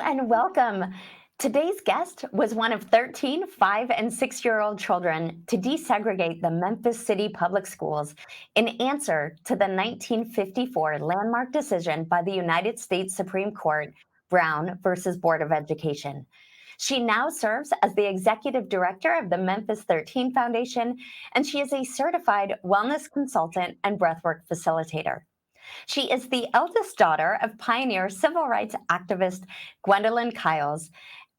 and welcome. Today's guest was one of 13 5- and 6-year-old children to desegregate the Memphis City Public Schools in answer to the 1954 landmark decision by the United States Supreme Court, Brown versus Board of Education. She now serves as the executive director of the Memphis 13 Foundation, and she is a certified wellness consultant and breathwork facilitator. She is the eldest daughter of pioneer civil rights activist Dwania Kyles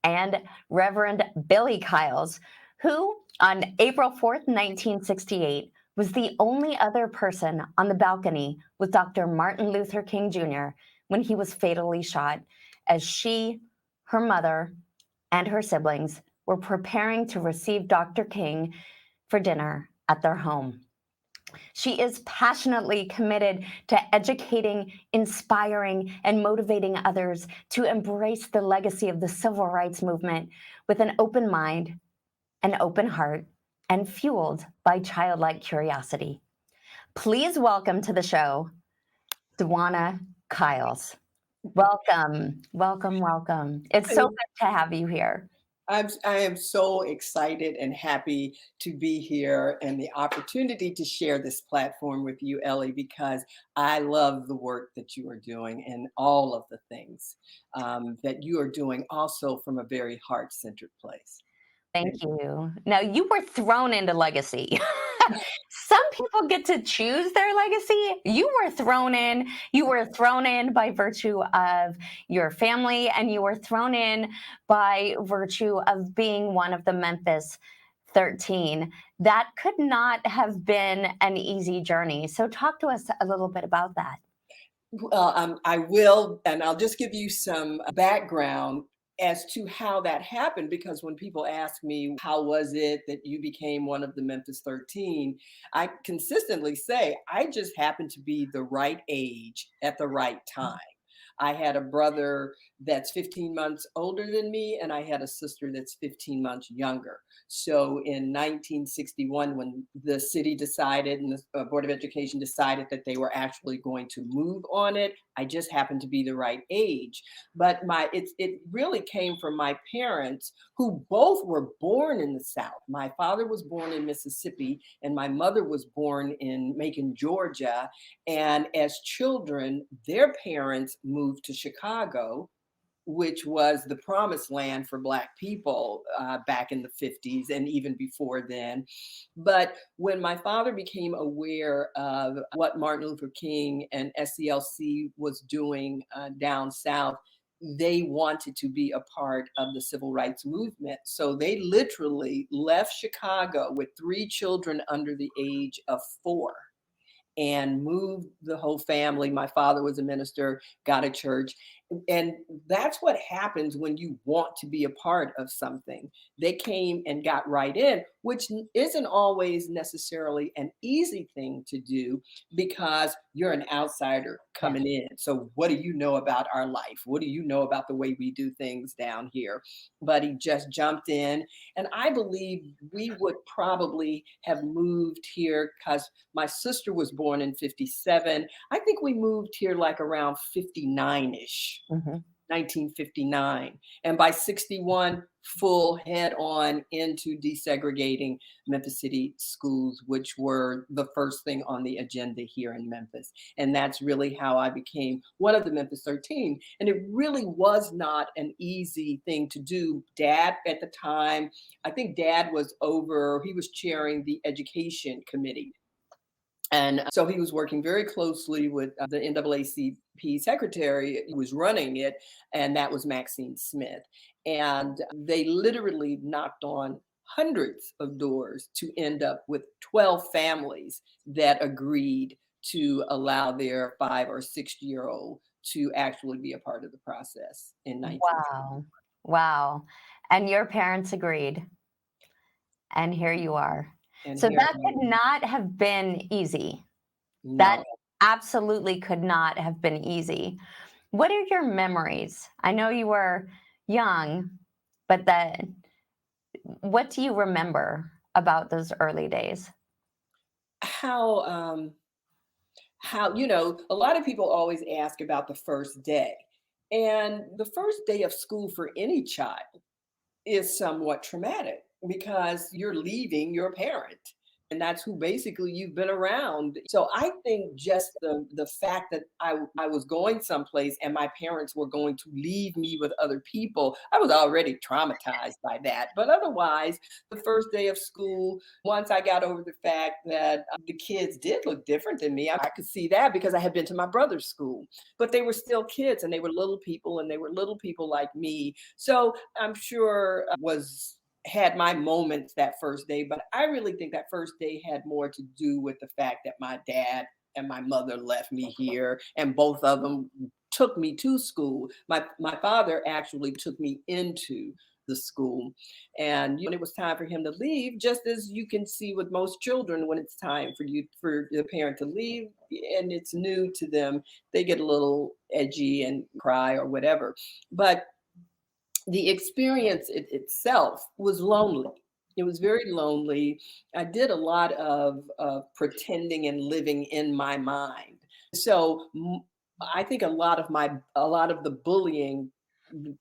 and Reverend Billy Kyles, who, on April 4th, 1968, was the only other person on the balcony with Dr. Martin Luther King Jr. when he was fatally shot, as she, her mother, and her siblings were preparing to receive Dr. King for dinner at their home. She is passionately committed to educating, inspiring, and motivating others to embrace the legacy of the civil rights movement with an open mind, an open heart, and fueled by childlike curiosity. Please welcome to the show, Dwania Kyles. Welcome, welcome, welcome. It's so good to have you here. I am so excited and happy to be here and the opportunity to share this platform with you, Ellie, because I love the work that you are doing and all of the things that you are doing also from a very heart-centered place. Thank you. Now, you were thrown into legacy. Some people get to choose their legacy. You were thrown in. You were thrown in by virtue of your family, and you were thrown in by virtue of being one of the Memphis 13. That could not have been an easy journey. So talk to us a little bit about that. Well, I will, and I'll just give you some background as to how that happened, because when people ask me, how was it that you became one of the Memphis 13, I consistently say, I just happened to be the right age at the right time. I had a brother that's 15 months older than me, and I had a sister that's 15 months younger. So in 1961, when the city decided and the Board of Education decided that they were actually going to move on it, I just happened to be the right age. But it really came from my parents, who both were born in the South. My father was born in Mississippi, and my mother was born in Macon, Georgia. And as children, their parents moved to Chicago, which was the promised land for Black people back in the 50s and even before then. But when my father became aware of what Martin Luther King and SCLC was doing down South, they wanted to be a part of the civil rights movement. So they literally left Chicago with 3 children under the age of 4 and moved the whole family. My father was a minister, got a church. And that's what happens when you want to be a part of something. They came and got right in, which isn't always necessarily an easy thing to do, because you're an outsider coming in. So what do you know about our life? What do you know about the way we do things down here? But he just jumped in. And I believe we would probably have moved here because my sister was born in 57. I think we moved here like around 59-ish. 1959. And by 61, full head on into desegregating Memphis City schools, which were the first thing on the agenda here in Memphis. And that's really how I became one of the Memphis 13. And it really was not an easy thing to do. Dad at the time, I think Dad was he was chairing the education committee. And so he was working very closely with the NAACP secretary who was running it, and that was Maxine Smith. And they literally knocked on hundreds of doors to end up with 12 families that agreed to allow their 5 or 6-year-old to actually be a part of the process in 19. Wow. Wow. And your parents agreed. And here you are. And So here that I could am. not have been easy. That No. absolutely could not have been easy. What are your memories? I know you were young, but what do you remember about those early days? How a lot of people always ask about the first day. And the first day of school for any child is somewhat traumatic because you're leaving your parent. And that's who basically you've been around. So I think just the fact that I was going someplace and my parents were going to leave me with other people, I was already traumatized by that. But otherwise, the first day of school, once I got over the fact that the kids did look different than me, I could see that because I had been to my brother's school. But they were still kids and they were little people and they were little people like me. So I'm sure was had my moments that first day, but I really think that first day had more to do with the fact that my dad and my mother left me here, and both of them took me to school. My father actually took me into the school, and when it was time for him to leave, just as you can see with most children, when it's time for the parent to leave, and it's new to them, they get a little edgy and cry or whatever. But the experience itself was lonely. It was very lonely. I did a lot of pretending and living in my mind. So I think a lot of the bullying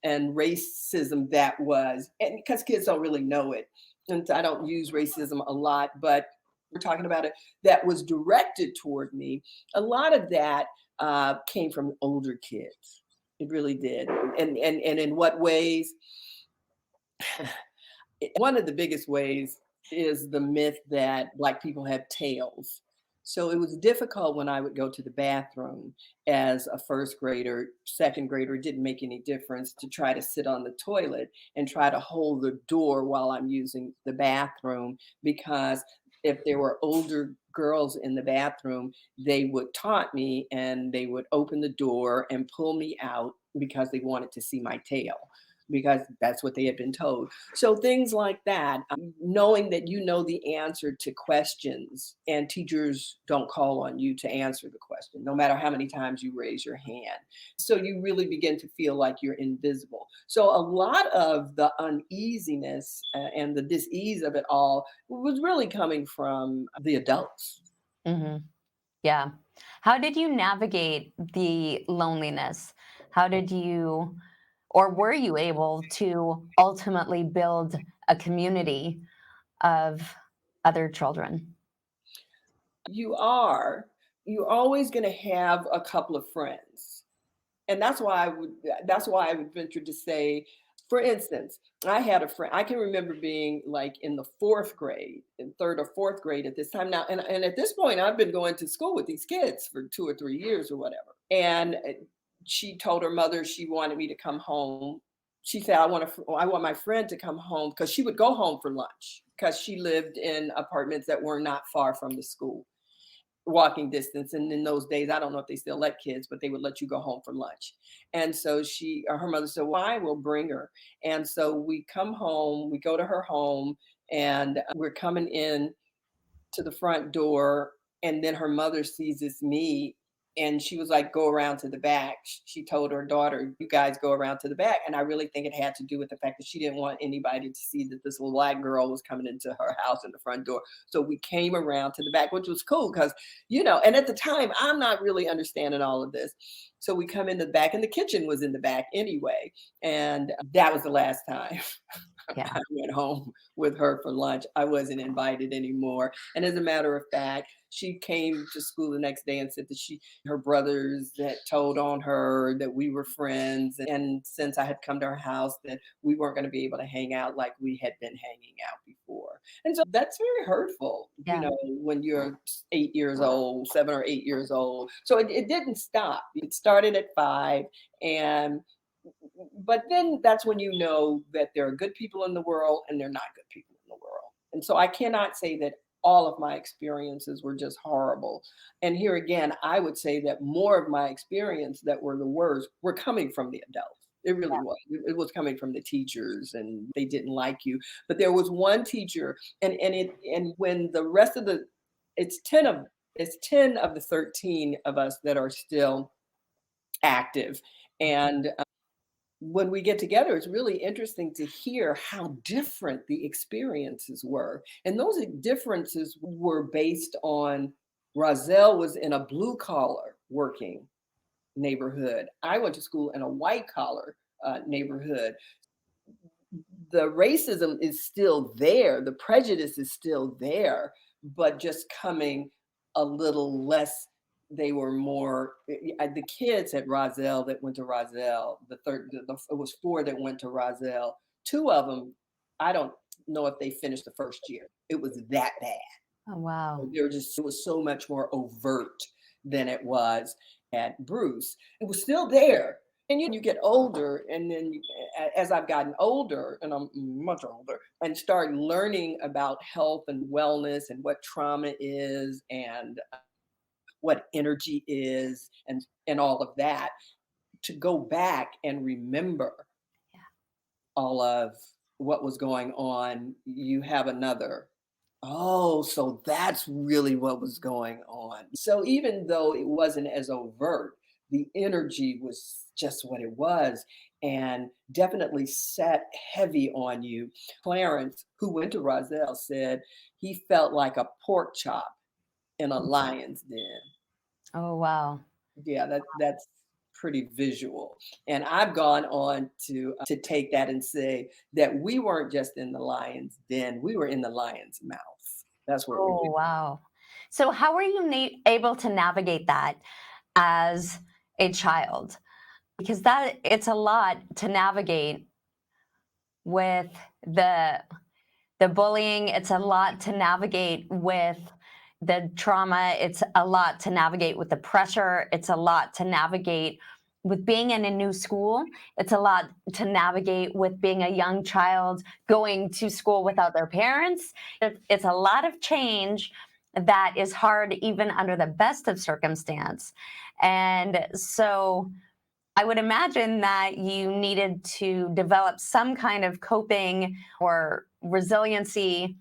and racism that was, and because kids don't really know it, and I don't use racism a lot, but we're talking about it, that was directed toward me. A lot of that came from older kids. It really did. And in what ways? One of the biggest ways is the myth that Black people have tails. So it was difficult when I would go to the bathroom as a first grader, second grader, it didn't make any difference to try to sit on the toilet and try to hold the door while I'm using the bathroom because if there were older girls in the bathroom, they would taunt me and they would open the door and pull me out because they wanted to see my tail because that's what they had been told. So things like that, knowing that you know the answer to questions and teachers don't call on you to answer the question, no matter how many times you raise your hand. So you really begin to feel like you're invisible. So a lot of the uneasiness and the dis-ease of it all was really coming from the adults. Hmm. Yeah. How did you navigate the loneliness? How did you, or were you able to ultimately build a community of other children? You are, you're always going to have a couple of friends. And that's why I would venture to say, for instance, I had a friend. I can remember being like in the fourth grade, in third or fourth grade at this time now. And at this point, I've been going to school with these kids for 2 or 3 years or whatever. And she told her mother she wanted me to come home. She said, I want my friend to come home because she would go home for lunch because she lived in apartments that were not far from the school, walking distance. And in those days, I don't know if they still let kids, but they would let you go home for lunch. And so her mother said, well, I will bring her. And so we come home, we go to her home, and we're coming in to the front door, and then her mother sees it's me, and she was like, go around to the back. She told her daughter, you guys go around to the back. And I really think it had to do with the fact that she didn't want anybody to see that this little Black girl was coming into her house in the front door. So we came around to the back, which was cool because, and at the time I'm not really understanding all of this. So we come in the back, and the kitchen was in the back anyway, and that was the last time Yeah. I went home with her for lunch. I wasn't invited anymore. And as a matter of fact, she came to school the next day and said that her brothers had told on her that we were friends. And since I had come to her house, that we weren't going to be able to hang out like we had been hanging out before. And so that's very hurtful, Yeah. when you're 8 years old, 7 or 8 years old. So it didn't stop. It started at 5. And but then that's when you know that there are good people in the world and there are not good people in the world. And so I cannot say that all of my experiences were just horrible. And here again, I would say that more of my experience that were the worst were coming from the adults. It really was. It was coming from the teachers, and they didn't like you. But there was one teacher, and when the rest of the, it's 10 of the 13 of us that are still active, and when we get together, it's really interesting to hear how different the experiences were. And those differences were based on Rozelle was in a blue collar working. neighborhood. I went to school in a white collar neighborhood. The racism is still there, the prejudice is still there, but just coming a little less. They were more the kids at Roselle that went to Roselle, it was four that went to Roselle. Two of them, I don't know if they finished the first year. It was that bad. Oh, wow. They were just it was so much more overt than it was at Bruce. It was still there. And you get older, and then as I've gotten older, and I'm much older, and start learning about health and wellness and what trauma is and what energy is and all of that, to go back and remember Yeah. all of what was going on, you have another, oh, so that's really what was going on. So even though it wasn't as overt, the energy was just what it was and definitely sat heavy on you. Clarence, who went to Roselle, said he felt like a pork chop in a lion's den. Oh, wow. Yeah, that's pretty visual. And I've gone on to take that and say that we weren't just in the lion's den, we were in the lion's mouth. That's where we Oh, were. wow. So, how were you able to navigate that as a child? Because that it's a lot to navigate with the the bullying. It's a lot to navigate with the trauma. It's a lot to navigate with the pressure. It's a lot to navigate with being in a new school. It's a lot to navigate with being a young child going to school without their parents. It's a lot of change that is hard even under the best of circumstance. And so I would imagine that you needed to develop some kind of coping or resiliency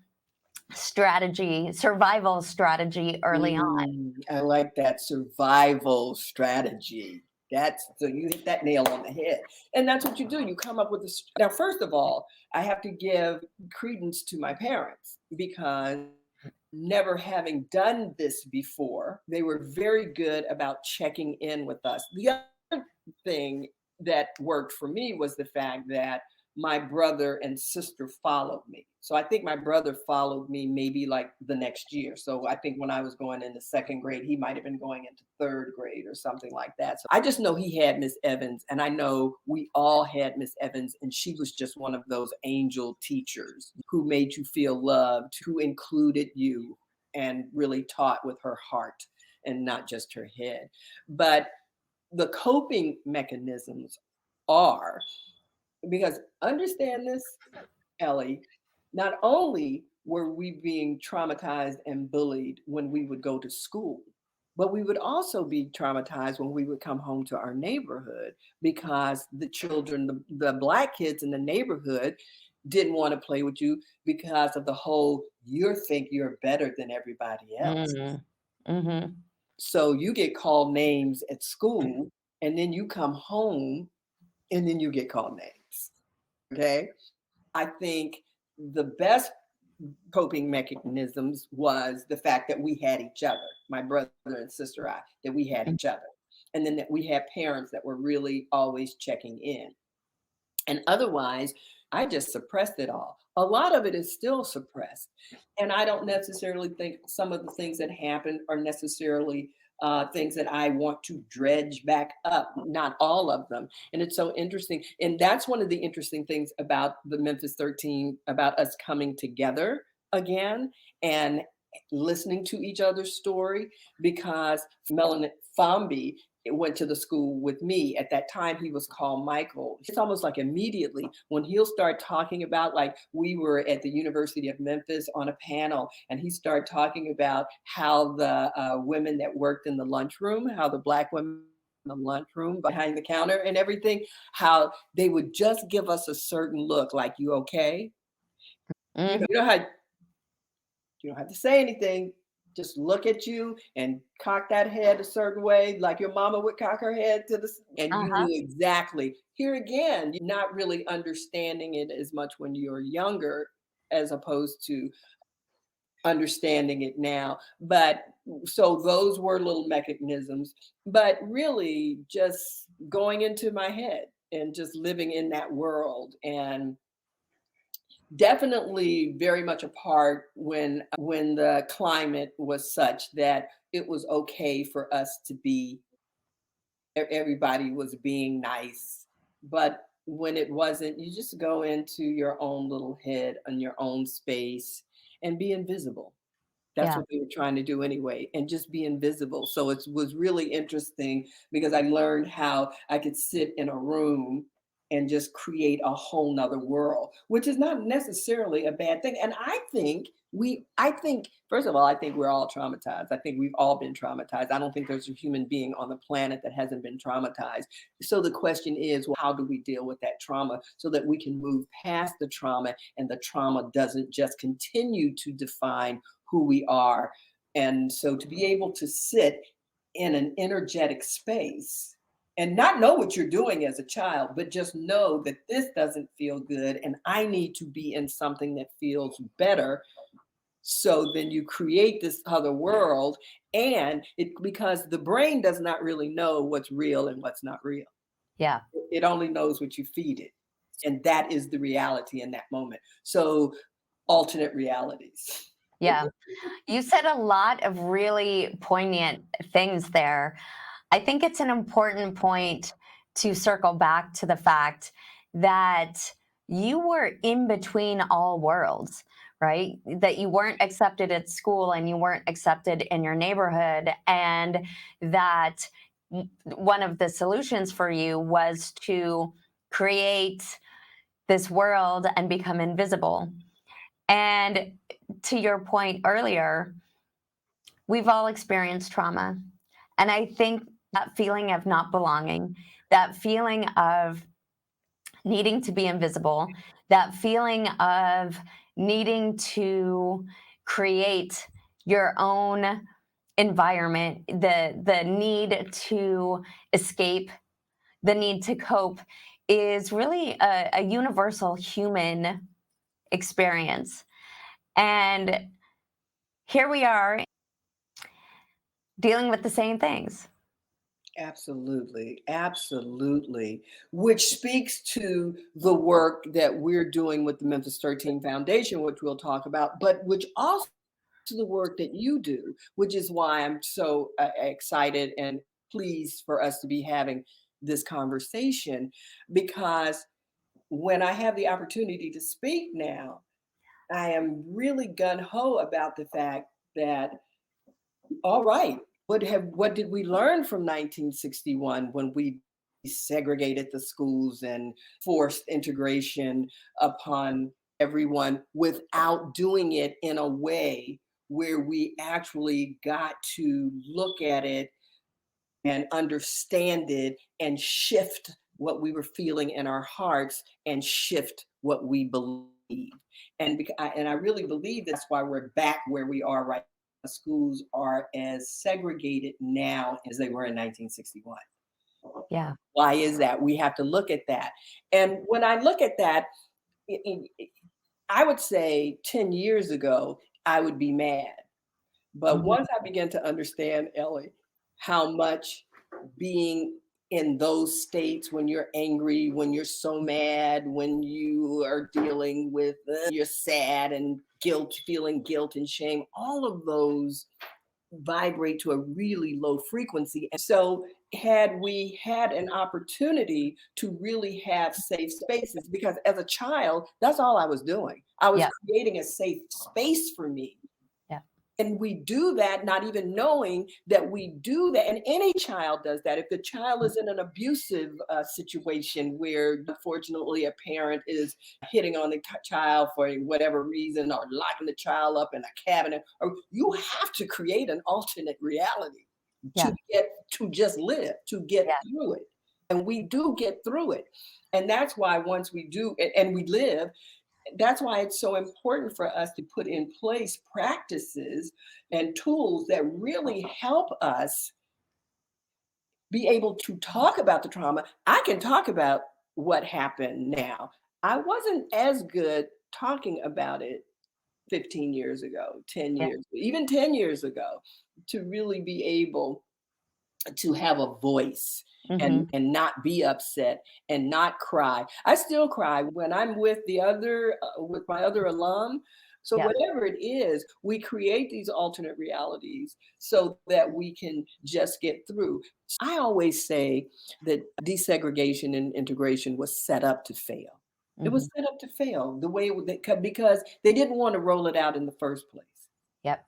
strategy, survival strategy early on. I like that survival strategy. That's so you hit that nail on the head. And that's what you do. You come up with this. Now, first of all, I have to give credence to my parents because never having done this before, they were very good about checking in with us. The other thing that worked for me was the fact that my brother and sister followed me. So I think my brother followed me maybe like the next year. So I think when I was going into second grade, he might have been going into third grade or something like that. So I just know he had Miss Evans, and I know we all had Miss Evans, and she was just one of those angel teachers who made you feel loved, who included you and really taught with her heart and not just her head. But the coping mechanisms are because understand this, Ellie, not only were we being traumatized and bullied when we would go to school, but we would also be traumatized when we would come home to our neighborhood because the children, the Black kids in the neighborhood, didn't want to play with you because of the whole you think you're better than everybody else. Mm. Mhm. So you get called names at school, and then you come home and then you get called names. Okay. I think the best coping mechanisms was the fact that we had each other, my brother and sister, that we had Mm. each other. And then that we had parents that were really always checking in. And otherwise, I just suppressed it all. A lot of it is still suppressed. And I don't necessarily think some of the things that happened are necessarily things that I want to dredge back up, not all of them. And it's so interesting. And that's one of the interesting things about the Memphis 13, about us coming together again and listening to each other's story, because Melanie Fambi went to the school with me. At that time, he was called Michael. It's almost like immediately when he'll start talking about, like, we were at the University of Memphis on a panel, and he started talking about how the women that worked in the lunchroom, how the Black women in the lunchroom behind the counter and everything, how they would just give us a certain look, like, you okay? Mhm. You know how you don't have to say anything. Just look at you and cock that head a certain way, like your mama would cock her head to the, and you Uh-huh. knew exactly. Here again, you're not really understanding it as much when you're younger, as opposed to understanding it now. But so those were little mechanisms, but really just going into my head and just living in that world, and definitely very much a part when the climate was such that it was okay for us to be, everybody was being nice. But when it wasn't, you just go into your own little head and your own space and be invisible. That's Yeah. what they were trying to do anyway, and just be invisible. So it was really interesting because I learned how I could sit in a room and just create a whole nother world, which is not necessarily a bad thing. And I think, first of all, I think we're all traumatized. I think we've all been traumatized. I don't think there's a human being on the planet that hasn't been traumatized. So the question is, well, how do we deal with that trauma so that we can move past the trauma and the trauma doesn't just continue to define who we are. And so to be able to sit in an energetic space and not know what you're doing as a child, but just know that this doesn't feel good and I need to be in something that feels better. So then you create this other world, and it, because the brain does not really know what's real and what's not real. Yeah. It only knows what you feed it. And that is the reality in that moment. So alternate realities. Yeah. You said a lot of really poignant things there. I think it's an important point to circle back to the fact that you were in between all worlds, right? That you weren't accepted at school and you weren't accepted in your neighborhood. And that one of the solutions for you was to create this world and become invisible. And to your point earlier, we've all experienced trauma. And I think that feeling of not belonging, that feeling of needing to be invisible, that feeling of needing to create your own environment, the need to escape, the need to cope is really a universal human experience. And here we are dealing with the same things. Absolutely, absolutely. Which speaks to the work that we're doing with the Memphis 13 Foundation, which we'll talk about, but which also to the work that you do, which is why I'm so excited and pleased for us to be having this conversation. Because when I have the opportunity to speak now, I am really gun ho about the fact that, all right, what did we learn from 1961 when we segregated the schools and forced integration upon everyone without doing it in a way where we actually got to look at it and understand it and shift what we were feeling in our hearts and shift what we believe. And I really believe that's why we're back where we are right now. Schools are as segregated now as they were in 1961. Yeah. Why is that? We have to look at that. And when I look at that, I would say 10 years ago, I would be mad. But Mhm. once I began to understand, Ellie, how much being in those states when you're angry, when you're so mad, when you are dealing with, you're sad and guilt, feeling guilt and shame, all of those vibrate to a really low frequency. And so, had we had an opportunity to really have safe spaces, because as a child, that's all I was doing. I was Yeah. creating a safe space for me, Yeah. and we do that not even knowing that we do that. And any child does that. If the child is in an abusive situation where, unfortunately, a parent is hitting on the child for whatever reason or locking the child up in a cabinet, or you have to create an alternate reality to Yeah. get to just live, to get Yeah. through it. And we do get through it. And that's why once we do, and we live, that's why it's so important for us to put in place practices and tools that really help us be able to talk about the trauma. I can talk about what happened now. I wasn't as good talking about it 15 years ago, 10 Yeah. years, even 10 years ago, to really be able to have a voice Hmm. and not be upset and not cry. I still cry when I'm with the other with my other alum. So Yeah. whatever it is, we create these alternate realities so that we can just get through. I always say that desegregation and integration was set up to fail. It Hmm. was set up to fail the way because they didn't want to roll it out in the first place. Yep.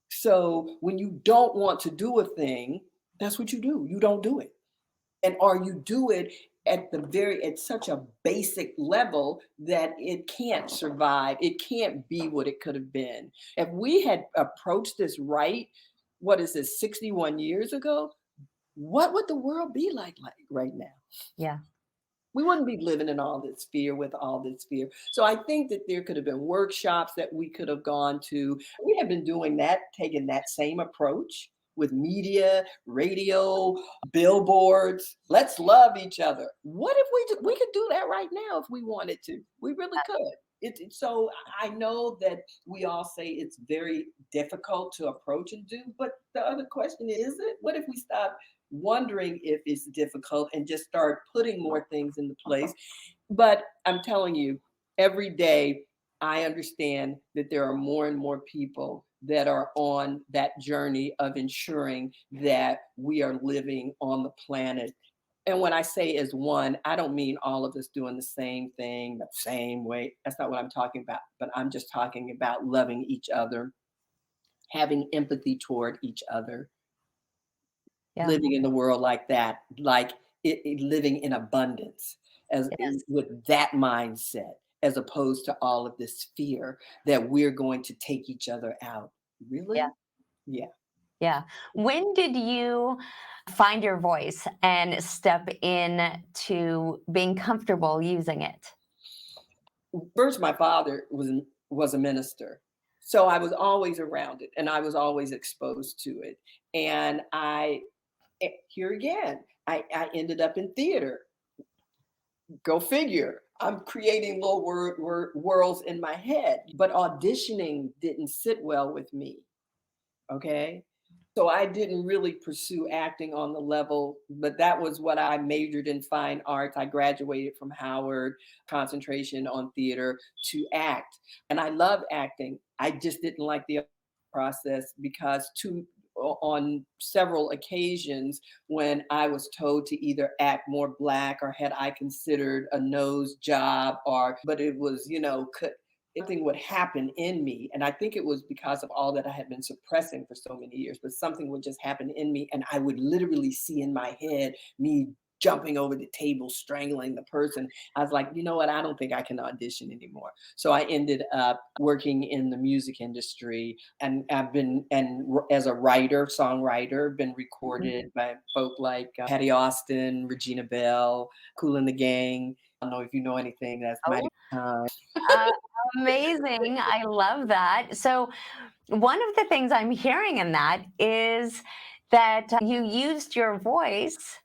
So when you don't want to do a thing, that's what you do. You don't do it. And or you do it at such a basic level that it can't survive. It can't be what it could have been. If we had approached this right, what is this, 61 years ago? What would the world be like right now? Yeah. We wouldn't be living in all this fear with all this fear. So I think that there could have been workshops that we could have gone to. We have been doing that, taking that same approach with media, radio, billboards. Let's love each other. What if we could do that right now if we wanted to? We really could. So I know that we all say it's very difficult to approach and do, but the other question is it? What if we stop wondering if it's difficult and just start putting more things into place? But I'm telling you, every day I understand that there are more and more people that are on that journey of ensuring that we are living on the planet. And when I say as one, I don't mean all of us doing the same thing the same way. That's not what I'm talking about. But I'm just talking about loving each other, having empathy toward each other, Yeah. living in the world like that, like living in abundance as Yes. with that mindset, as opposed to all of this fear that we're going to take each other out. Yeah. Really? Yeah. Yeah. When did you find your voice and step in to being comfortable using it? First, my father was a minister, so I was always around it, and I was always exposed to it. And here again, I ended up in theater. Go figure. I'm creating little worlds in my head, but auditioning didn't sit well with me. Okay. So I didn't really pursue acting on the level, but that was what I majored in, fine arts. I graduated from Howard, concentration on theater to act. And I love acting. I just didn't like the process because on several occasions when I was told to either act more black or had I considered a nose job or but it was, something would happen in me. And I think it was because of all that I had been suppressing for so many years, but something would just happen in me. And I would literally see in my head me jumping over the table, strangling the person. I was like, you know what? I don't think I can audition anymore. So I ended up working in the music industry, and I've been, as a writer, songwriter, been Mhm. recorded by folk like Patty Austin, Regina Bell, Kool and the Gang. I don't know if you know anything that's Oh, Mighty Time. uh, amazing. I love that. So, one of the things I'm hearing in that is that you used your voice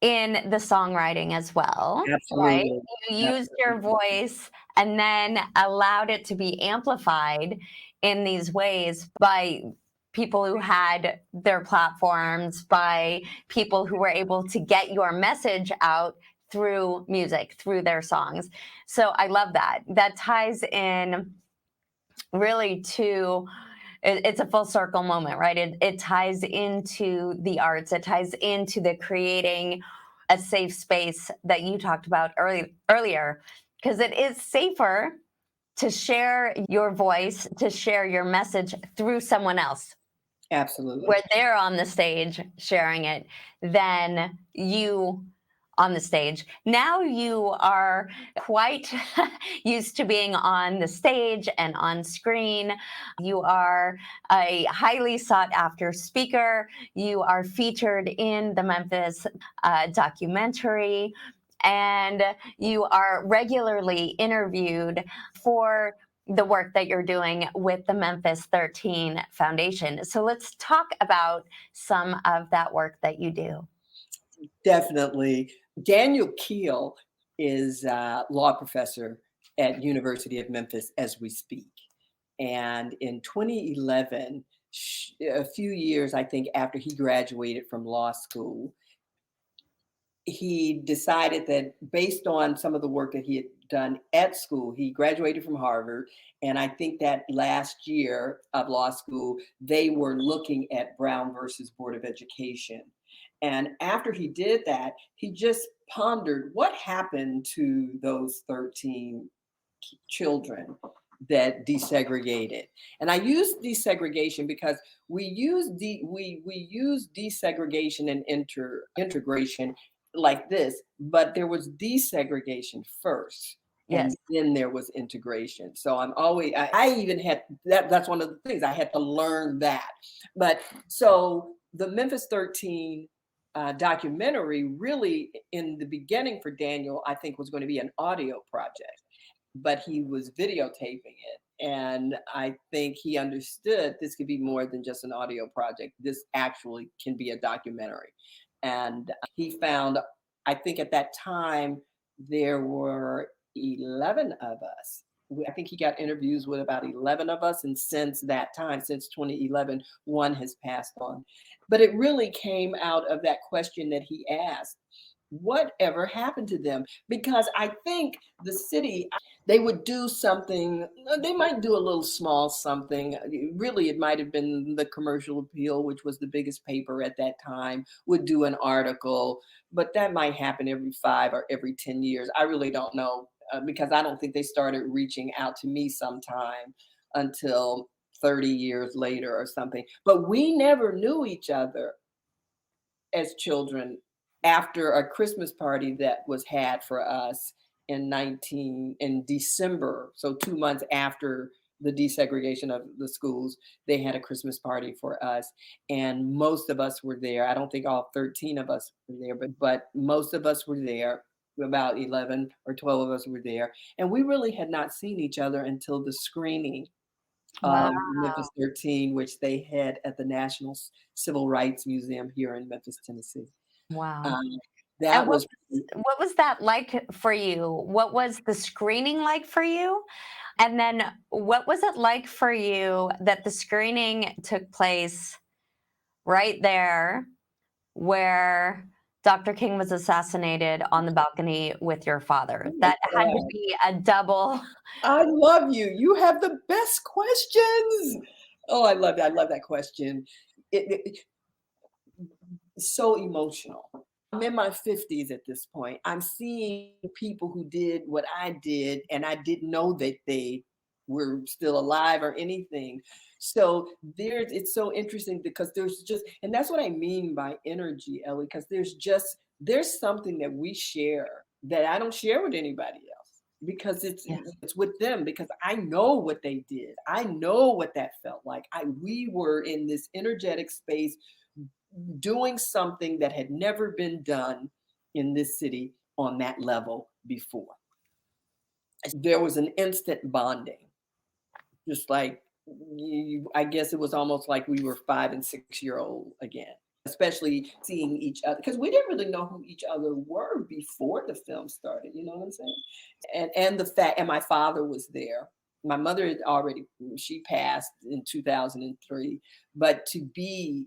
in the songwriting as well, right? Absolutely. You used Absolutely. your voice and then allowed it to be amplified in these ways by people who had their platforms, by people who were able to get your message out through music, through their songs. So I love that. That ties in really to it's a full circle moment, right? It ties into the arts, it ties into the creating a safe space that you talked about earlier, because it is safer to share your voice, to share your message through someone else, Absolutely. where they're on the stage sharing it, than you on the stage. Now you are quite used to being on the stage and on screen. You are a highly sought after speaker. You are featured in the Memphis documentary. And you are regularly interviewed for the work that you're doing with the Memphis 13 Foundation. So let's talk about some of that work that you do. Definitely. Daniel Keel is a law professor at University of Memphis as we speak. And in 2011, a few years, I think, after he graduated from law school, he decided that based on some of the work that he had done at school, he graduated from Harvard. And I think that last year of law school, they were looking at Brown versus Board of Education. And after he did that, he just pondered what happened to those 13 children that desegregated. And I use desegregation because we use desegregation and integration like this, but there was desegregation first. And Yes. then there was integration. So I even had that's one of the things I had to learn that. But so the Memphis 13 documentary really in the beginning for Daniel, I think was going to be an audio project, but he was videotaping it. And I think he understood this could be more than just an audio project. This actually can be a documentary. And he found, I think at that time, there were 11 of us. I think he got interviews with about 11 of us. And since that time, since 2011, one has passed on. But it really came out of that question that he asked, whatever happened to them? Because I think the city, they would do something, they might do a little small something. Really, it might have been the Commercial Appeal, which was the biggest paper at that time, would do an article, but that might happen every 5 or every 10 years. I really don't know because I don't think they started reaching out to me sometime until 30 years later or something. But we never knew each other as children after a Christmas party that was had for us in December. So 2 months after the desegregation of the schools, they had a Christmas party for us, and most of us were there. I don't think all 13 of us were there, but most of us were there. About 11 or 12 of us were there, and we really had not seen each other until the screening Wow. Memphis 13, which they had at the National Civil Rights Museum here in Memphis, Tennessee. Wow. Um, And that was what was that like for you? What was the screening like for you? And then what was it like for you that the screening took place right there where Dr. King was assassinated on the balcony with your father? oh my That had to God. be a double. I love you. You have the best questions. Oh, I love that. I love that question. It's so emotional. I'm in my 50s at this point. I'm seeing people who did what I did, and I didn't know that they were still alive or anything. So it's so interesting because there's just, and that's what I mean by energy, Ellie, because there's something that we share that I don't share with anybody else because Yes. it's with them because I know what they did. I know what that felt like. We were in this energetic space doing something that had never been done in this city on that level before. There was an instant bonding, just like I guess it was almost like we were 5 and 6 year old again, especially seeing each other because we didn't really know who each other were before the film started. You know what I'm saying? And the fact, and my father was there. My mother had already she passed in 2003, but to be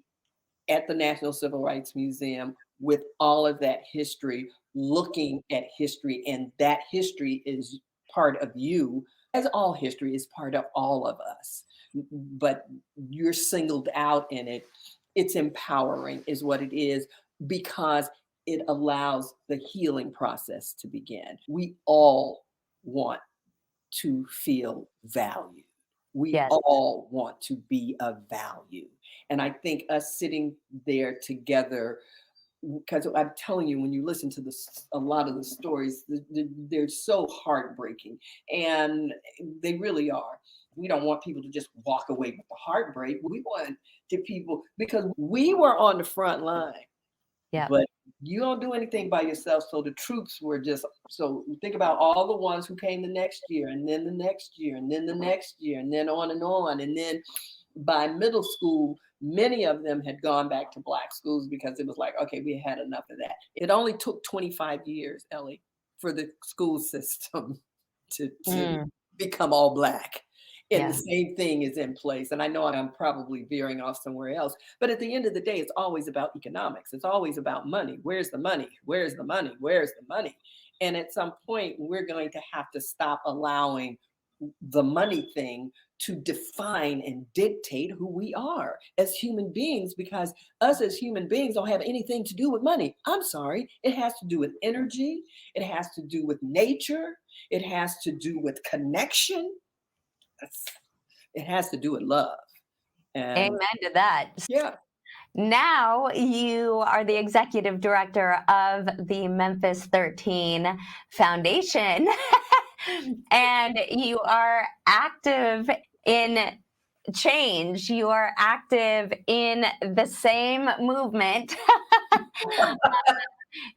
at the National Civil Rights Museum with all of that history, looking at history, and that history is part of you, as all history is part of all of us. But you're singled out in it. It's empowering, is what it is, because it allows the healing process to begin. We all want to feel valued. We Yes. all want to be of value. And I think us sitting there together, because I'm telling you, when you listen to a lot of the stories, they're so heartbreaking. And they really are. We don't want people to just walk away with the heartbreak. We want to people, because we were on the front line, Yeah. but you don't do anything by yourself. So the troops were just, so think about all the ones who came the next year, and then the next year, and then the next year, and then on and on. And then by middle school, many of them had gone back to Black schools because it was like, okay, we had enough of that. It only took 25 years, Ellie, for the school system to Mm, become all Black. And the yeah. same thing is in place. And I know I'm probably veering off somewhere else, but at the end of the day, it's always about economics. It's always about money. Where's the money? Where's the money? Where's the money? And at some point, we're going to have to stop allowing the money thing to define and dictate who we are as human beings, because us as human beings don't have anything to do with money. I'm sorry. It has to do with energy. It has to do with nature. It has to do with connection. It has to do with love. And Amen to that. yeah, Now you are the executive director of the Memphis 13 Foundation, and you are active in change. You are active in the same movement.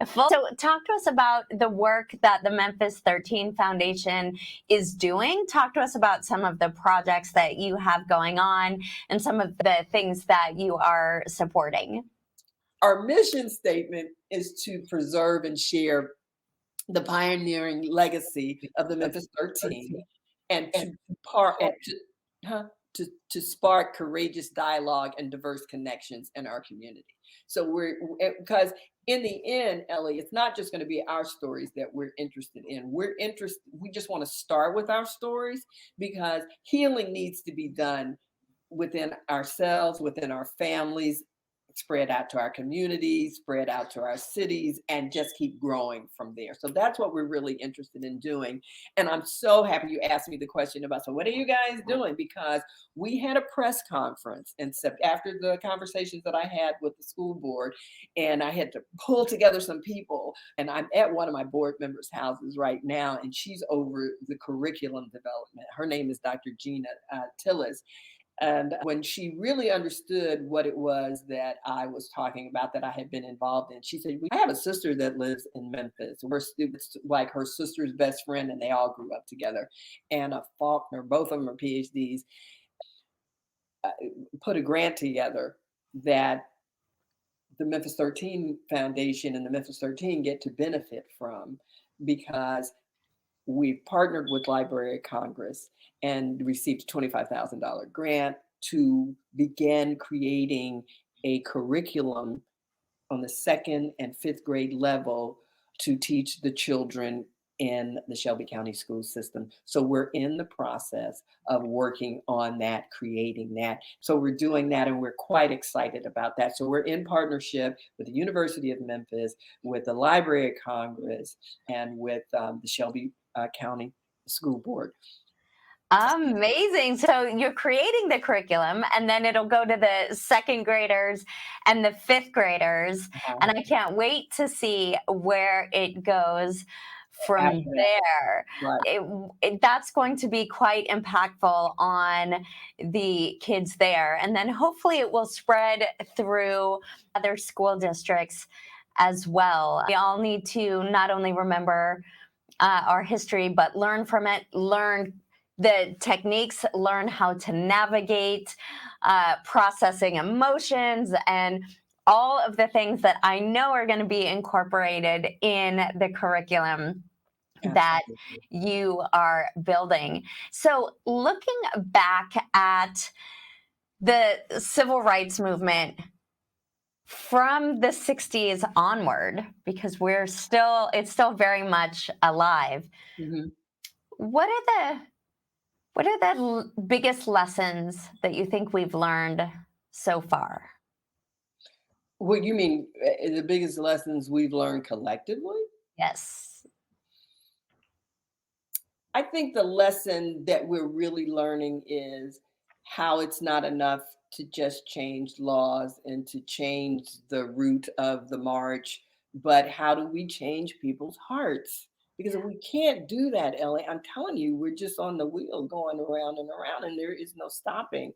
So, talk to us about the work that the Memphis 13 Foundation is doing. Talk to us about some of the projects that you have going on and some of the things that you are supporting. our mission statement is to preserve and share the pioneering legacy of the Memphis 13 and to par and huh, to spark courageous dialogue and diverse connections in our community. So because in the end, Ellie, it's not just going to be our stories that we're interested in. We just want to start with our stories because healing needs to be done within ourselves, within our families, spread out to our communities, spread out to our cities, and just keep growing from there. So that's what we're really interested in doing. And I'm so happy you asked me the question about, so what are you guys doing? Because we had a press conference and after the conversations that I had with the school board, and I had to pull together some people. And I'm at one of my board members' houses right now, and she's over the curriculum development. Her name is Dr. Gina Tillis. And when she really understood what it was that I was talking about, that I had been involved in, she said, I have a sister that lives in Memphis. We're students, like her sister's best friend, and they all grew up together. Anna Faulkner, both of them are PhDs, uh, put a grant together that the Memphis 13 Foundation and the Memphis 13 get to benefit from, because we've partnered with Library of Congress and received a $25,000 grant to begin creating a curriculum on the second and fifth grade level to teach the children in the Shelby County school system. So we're in the process of working on that, creating that. So we're doing that, and we're quite excited about that. So we're in partnership with the University of Memphis, with the Library of Congress, and with the Shelby County School Board. Amazing. So you're creating the curriculum and then it'll go to the second graders and the fifth graders. And I can't wait to see where it goes After from that, there. right. That's going to be quite impactful on the kids there. And then hopefully it will spread through other school districts as well. We all need to not only remember our history, but learn from it, learn the techniques, learn how to navigate processing emotions, and all of the things that I know are going to be incorporated in the curriculum that Absolutely. you are building. So, looking back at the civil rights movement from the 60s onward, because it's still very much alive. Mhm. What are the biggest lessons that you think we've learned so far? What you mean, the biggest lessons we've learned collectively? Yes. I think the lesson that we're really learning is how it's not enough to just change laws and to change the route of the march, but how do we change people's hearts? Because if we can't do that, Ellie, I'm telling you, we're just on the wheel going around and around, and there is no stopping.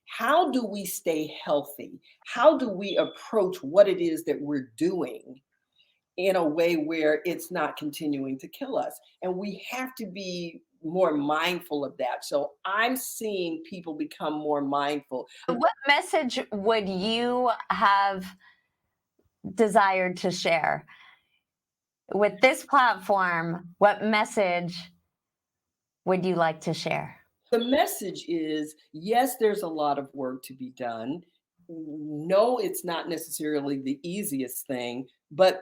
How do we stay healthy? How do we approach what it is that we're doing in a way where it's not continuing to kill us? And we have to be more mindful of that. So I'm seeing people become more mindful. What message would you have desired to share with this platform? What message would you like to share? The message is, yes, there's a lot of work to be done. No, it's not necessarily the easiest thing, but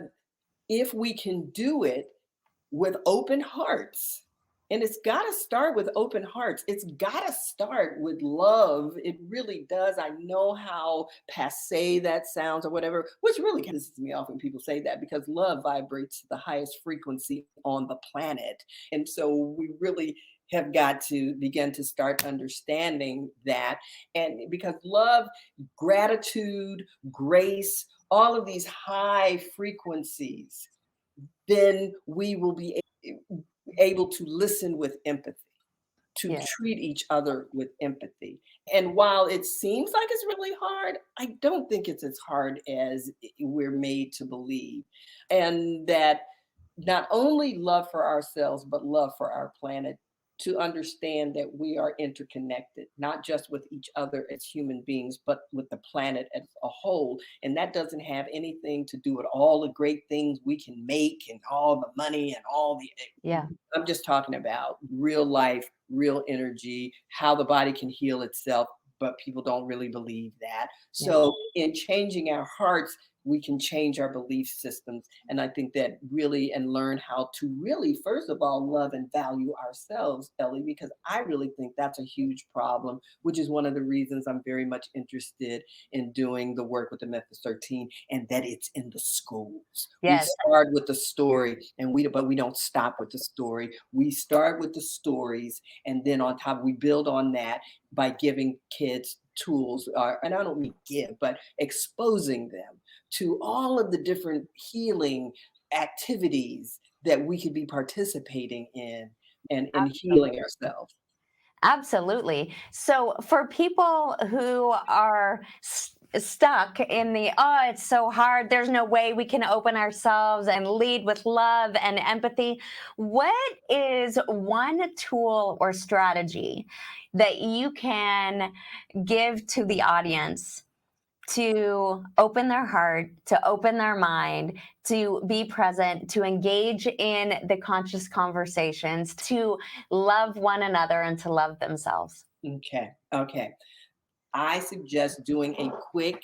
if we can do it with open hearts, and it's got to start with open hearts. It's got to start with love. It really does. I know how passe that sounds or whatever, which really pisses me off when people say that, because love vibrates to the highest frequency on the planet. And so we really have got to begin to start understanding that. And because love, gratitude, grace, all of these high frequencies, then we will be able to listen with empathy, to Yeah. treat each other with empathy. And while it seems like it's really hard, I don't think it's as hard as we're made to believe. And that not only love for ourselves, but love for our planet, to understand that we are interconnected, not just with each other as human beings, but with the planet as a whole. And that doesn't have anything to do with all the great things we can make and all the money and all the. Yeah. I'm just talking about real life, real energy, how the body can heal itself, but people don't really believe that. Yeah. So, in changing our hearts, we can change our belief systems. And I think that really, and learn how to really, first of all, love and value ourselves, Ellie, because I really think that's a huge problem, which is one of the reasons I'm very much interested in doing the work with the Memphis 13, and that it's in the schools. We Yes. start with the story, but we don't stop with the story. We start with the stories, and then on top, we build on that by giving kids tools, and I don't mean give, but exposing them to all of the different healing activities that we could be participating in, and in healing ourselves. Absolutely. So, for people who are stuck in the, oh, it's so hard, there's no way we can open ourselves and lead with love and empathy, what is one tool or strategy that you can give to the audience to open their heart, to open their mind, to be present, to engage in the conscious conversations, to love one another and to love themselves? Okay. Okay. I suggest doing a quick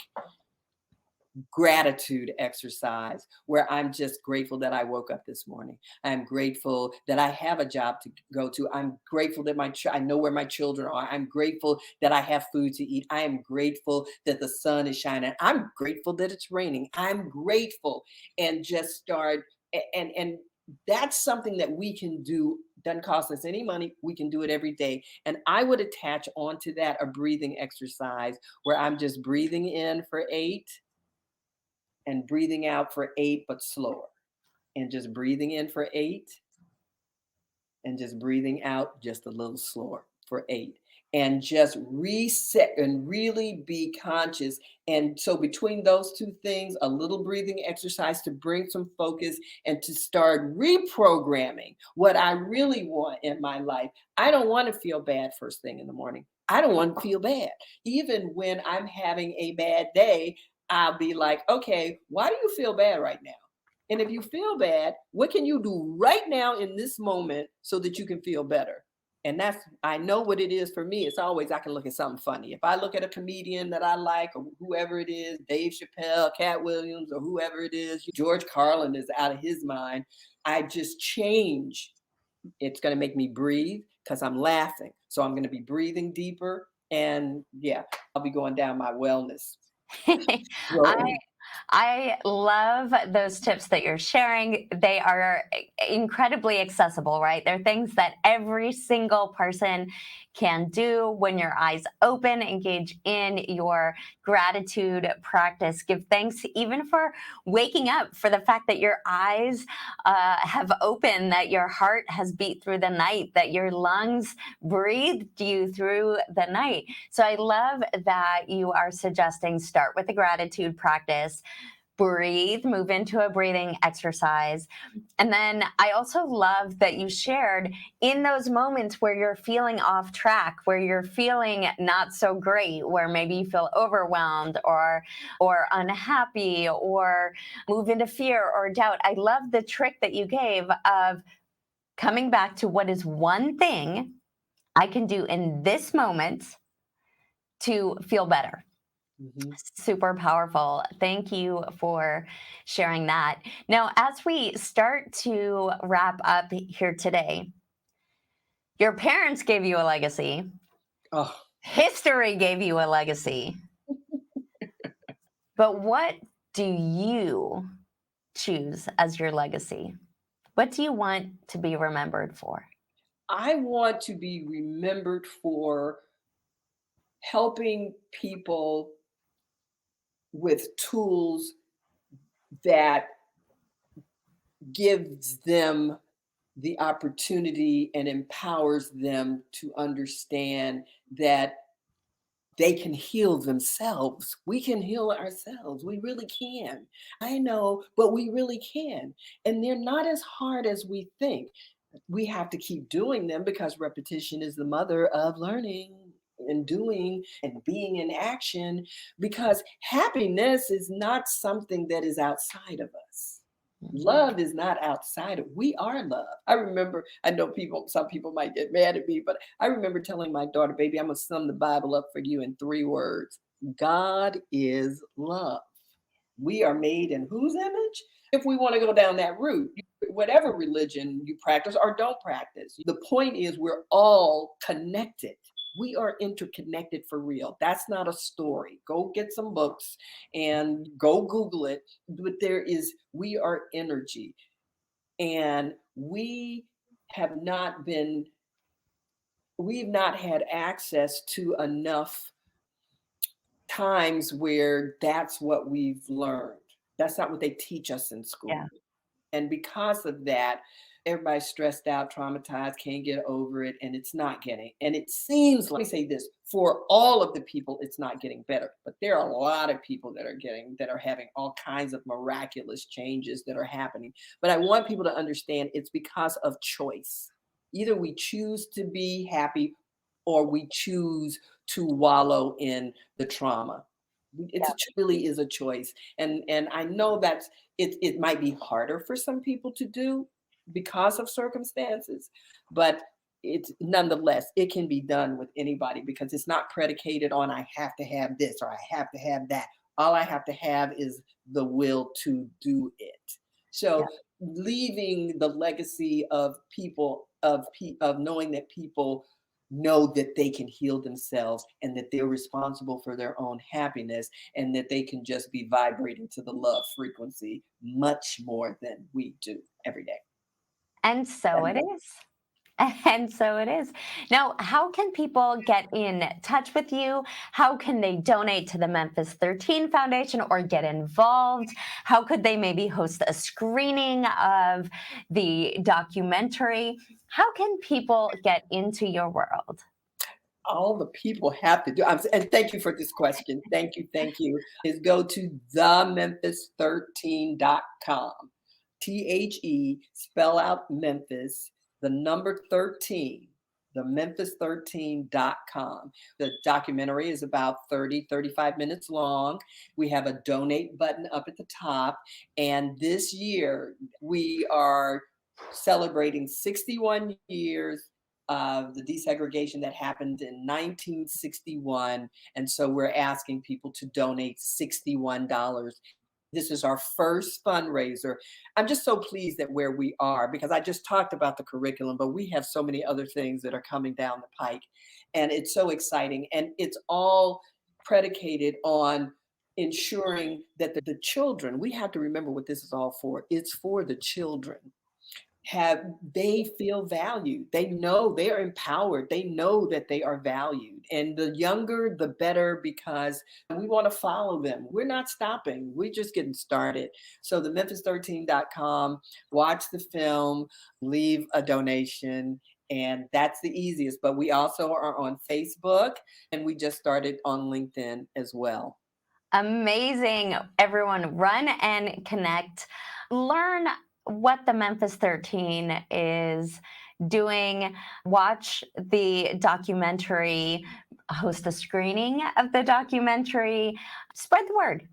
gratitude exercise where I'm just grateful that I woke up this morning. I'm grateful that I have a job to go to. I'm grateful that I know where my children are. I'm grateful that I have food to eat. I am grateful that the sun is shining. I'm grateful that it's raining. I'm grateful, and just start, and that's something that we can do. Doesn't cost us any money. We can do it every day. And I would attach onto that a breathing exercise where I'm just breathing in for 8 and breathing out for 8, but slower. And just breathing in for 8 and just breathing out just a little slower for 8. And just reset and really be conscious. And so, between those two things, a little breathing exercise to bring some focus and to start reprogramming what I really want in my life. I don't want to feel bad first thing in the morning. I don't want to feel bad. Even when I'm having a bad day, I'll be like, okay, why do you feel bad right now? And if you feel bad, what can you do right now in this moment so that you can feel better? And that's, I know what it is for me. It's always, I can look at something funny. If I look at a comedian that I like, or whoever it is, Dave Chappelle, Cat Williams, or whoever it is, George Carlin is out of his mind. I just change. It's going to make me breathe because I'm laughing. So I'm going to be breathing deeper. And yeah, I'll be going down my wellness I road. I love those tips that you're sharing. They are incredibly accessible, right? They're things that every single person can do when your eyes open, engage in your gratitude practice. Give thanks even for waking up, for the fact that your eyes have opened, that your heart has beat through the night, that your lungs breathed you through the night. So I love that you are suggesting start with a gratitude practice, breathe, move into a breathing exercise. And then I also love that you shared in those moments where you're feeling off track, where you're feeling not so great, where maybe you feel overwhelmed or unhappy or move into fear or doubt. I love the trick that you gave of coming back to what is one thing I can do in this moment to feel better. Mhm. Super powerful. Thank you for sharing that. Now, as we start to wrap up here today, your parents gave you a legacy, Oh, history gave you a legacy, but what do you choose as your legacy? What do you want to be remembered for? I want to be remembered for helping people with tools that gives them the opportunity and empowers them to understand that they can heal themselves. We can heal ourselves. We really can. I know, but we really can. And they're not as hard as we think. We have to keep doing them because repetition is the mother of learning and doing and being in action, because happiness is not something that is outside of us. Mhm. Love is not outside of, we are love. I remember, I know some people might get mad at me, but I remember telling my daughter, baby, I'm gonna sum the Bible up for you in 3 words. God is love. We are made in whose image? If we want to go down that route, whatever religion you practice or don't practice, the point is we're all connected. We are interconnected for real. That's not a story. Go get some books and go Google it. But we are energy. And have not been, we've not had access to enough times where that's what we've learned. That's not what they teach us in school. Yeah. And because of that, everybody's stressed out, traumatized, can't get over it, and it's not getting. And it seems, let me say this, for all of the people, it's not getting better. But there are a lot of people that are having all kinds of miraculous changes that are happening. But I want people to understand it's because of choice. Either we choose to be happy or we choose to wallow in the trauma. Really is a choice. And I know that's it might be harder for some people to do because of circumstances, but it's nonetheless it can be done with anybody because it's not predicated on I have to have this or I have to have that. All I have to have is the will to do it. Yeah. So leaving the legacy of people of knowing that people know that they can heal themselves and that they're responsible for their own happiness and that they can just be vibrating to the love frequency much more than we do every day. And so it is. And so it is. Now, how can people get in touch with you? How can they donate to the Memphis 13 Foundation or get involved? How could they maybe host a screening of the documentary? How can people get into your world? All the people have to do, and thank you for this question. Thank you. Is go to thememphis13.com. Spell out Memphis, the number 13, the memphis13.com. The documentary is about 30, 35 minutes long. We have a donate button up at the top. And this year we are celebrating 61 years of the desegregation that happened in 1961. And so we're asking people to donate $61. This is our first fundraiser. I'm just so pleased at where we are because I just talked about the curriculum, but we have so many other things that are coming down the pike. And it's so exciting. And it's all predicated on ensuring that the children, we have to remember what this is all for. It's for the children, have they feel valued, they know they're empowered, they know that they are valued, and the younger the better because we want to follow them. We're not stopping, we're just getting started. So the memphis13.com, watch the film, leave a donation, and that's the easiest. But we also are on Facebook, and we just started on LinkedIn as well. Amazing. Everyone, run and connect. Learn what the Memphis 13 is doing. Watch the documentary, host a screening of the documentary. Spread the word.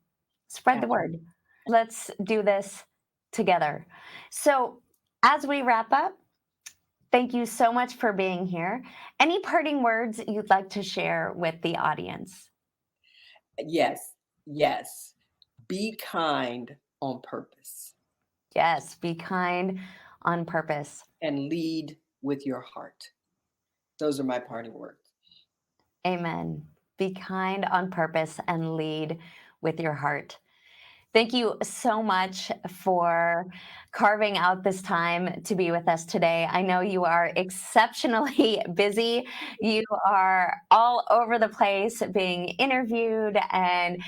Spread the word. Let's do this together. So, as we wrap up, Thank you so much for being here. Any parting words you'd like to share with the audience? Yes, yes. Be kind on purpose Yes, be kind on purpose. and lead with your heart. Those are my parting words. Amen. Be kind on purpose and lead with your heart. Thank you so much for carving out this time to be with us today. I know you are exceptionally busy. You are all over the place being interviewed and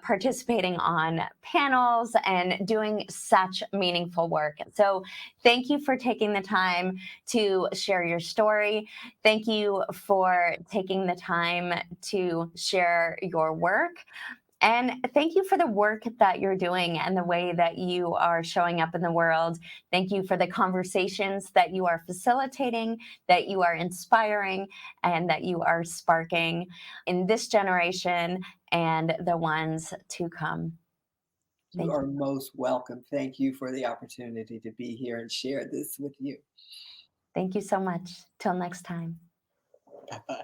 participating on panels and doing such meaningful work. So, thank you for taking the time to share your story. Thank you for taking the time to share your work. And thank you for the work that you're doing and the way that you are showing up in the world. Thank you for the conversations that you are facilitating, that you are inspiring, and that you are sparking in this generation and the ones to come. You Thank are you. most welcome. Thank you for the opportunity to be here and share this with you. Thank you so much. Till next time. Bye bye.